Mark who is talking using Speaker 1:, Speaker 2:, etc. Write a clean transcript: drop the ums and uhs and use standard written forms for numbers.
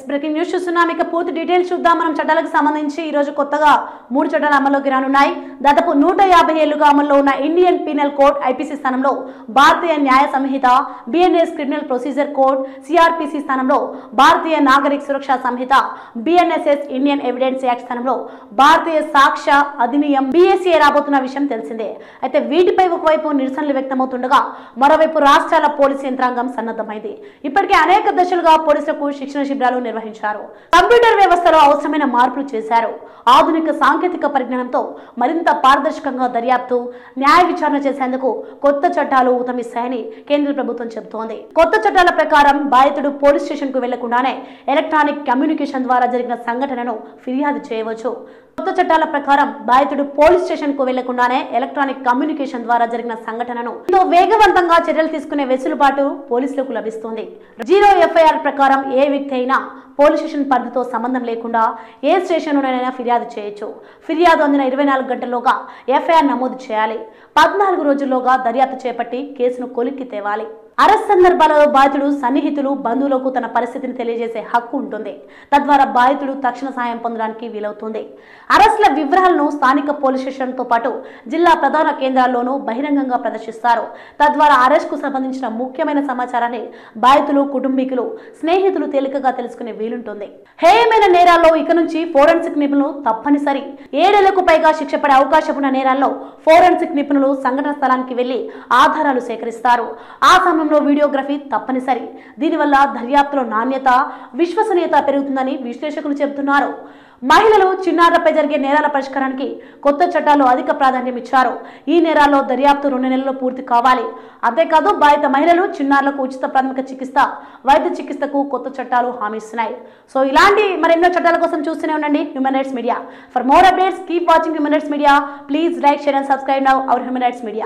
Speaker 1: Breaking news చూస్తున్నాం. ఇక పూర్తి డీటెయిల్స్ చూద్దాం. మనం చట్టాలకు సంబంధించి ఈ రోజు కొత్తగా 3 చట్టాలు అమల్లోకి రానున్నాయి. దాదాపు 150 ఏళ్లుగా అమల్లో ఉన్న ఇండియన్ పీనల్ కోడ్ ఐపీసీ స్థానంలో Bharatiya Nyaya Sanhita, BNS criminal procedure code CrPC స్థానంలో Bharatiya Nagarik Suraksha Sanhita, BNSS Indian evidence act స్థానంలో భారతీయ సాక్ష్య అధినియం బిఎస్ఏ రాబోతున్న విషయం తెలిసిందే. అయితే వీటిపై ఒకవైపు నిరసనలు వ్యక్తమవుతుండగా మరోవైపు రాష్ట్రాల పోలీసు యంత్రాంగం సన్నద్ధమైంది. ఇప్పటికే అనేక దశలుగా పోలీసులకు శిక్షణ శిబిరాలు నిర్వహించారు. కంప్యూటర్ వ్యవస్థలో అవసరమైన మార్పులు చేశారు. ఆధునిక సాంకేతిక పరిజ్ఞానంతో మరింత పారదర్శకంగా దర్యాప్తు, న్యాయ విచారణ చేసేందుకు కొత్త చట్టాలు ఊతమిస్తాయని కేంద్ర ప్రభుత్వం చెబుతోంది. కొత్త చట్టాల ప్రకారం బాధితుడు పోలీస్ స్టేషన్ కు వెళ్లకుండానే ఎలక్ట్రానిక్ కమ్యూనికేషన్ ద్వారా జరిగిన సంఘటనను ఫిర్యాదు చేయవచ్చు. కొత్త చట్టాల ప్రకారం బాధితుడు పోలీస్ స్టేషన్ కు వెళ్లకుండానే ఎలక్ట్రానిక్ కమ్యూనికేషన్ ద్వారా జరిగిన సంఘటనను ఎంతో వేగవంతంగా చర్యలు తీసుకునే వెసులుబాటు పోలీసులకు లభిస్తుంది. 0 ఎఫ్ఐఆర్ ప్రకారం ఏ వ్యక్తి అయినా పోలీస్ స్టేషన్ పరిధితో సంబంధం లేకుండా ఏ స్టేషన్లోనైనా ఫిర్యాదు చేయొచ్చు. ఫిర్యాదు అందిన 24 గంటల్లోగా ఎఫ్ఐఆర్ నమోదు చేయాలి. 14 రోజుల్లోగా దర్యాప్తు చేపట్టి కేసును కొలిక్కి తేవాలి. అరెస్ట్ సందర్భాలలో బాధితుడు సన్నిహితులు, బంధువులకు తన పరిస్థితిని తెలియజేసే హక్కు ఉంటుంది. తద్వారా బాధితుడు తక్షణ సాయం పొందడానికి వీలవుతుంది. అరెస్టుల వివరాలను స్థానిక పోలీస్ స్టేషన్తో పాటు జిల్లా ప్రధాన కేంద్రాల్లోనూ బహిరంగంగా ప్రదర్శిస్తారు. తద్వారా అరెస్ట్కు సంబంధించిన ముఖ్యమైన సమాచారాన్ని బాధితులు, కుటుంబీకులు, స్నేహితులు తేలికగా తెలుసుకునే వీలుంటుంది. హేయమైన నేరాల్లో ఇక నుంచి ఫోరెన్సిక్ నిపుణులు తప్పనిసరి. 7 ఏళ్లకు పైగా శిక్ష పడే అవకాశం ఉన్న నేరాల్లో ఫోరెన్సిక్ నిపుణులు సంఘటన స్థలానికి వెళ్లి ఆధారాలు సేకరిస్తారు. ఆ సమయంలో వీడియోగ్రఫీ తప్పనిసరి. దీనివల్ల దర్యాప్తులో నాణ్యత, విశ్వసనీయత పెరుగుతుందని విశ్లేషకులు చెబుతున్నారు. మహిళలు, చిన్నారులపై జరిగే నేరాల పరిష్కారానికి కొత్త చట్టాలు అధిక ప్రాధాన్యం ఇచ్చారు. ఈ నేరాల్లో దర్యాప్తు 2 నెలల్లో పూర్తి కావాలి. అంతేకాదు బాధిత మహిళలు, చిన్నారులకు ఉచిత ప్రాథమిక చికిత్స, వైద్య చికిత్సకు కొత్త చట్టాలు హామీ ఇస్తున్నాయి. సో ఇలాంటి మరెన్నో చట్టాల కోసం చూస్తూనే ఉండండి human rights media. For more updates keep watching human rights media. Please like, share and subscribe now our human rights media.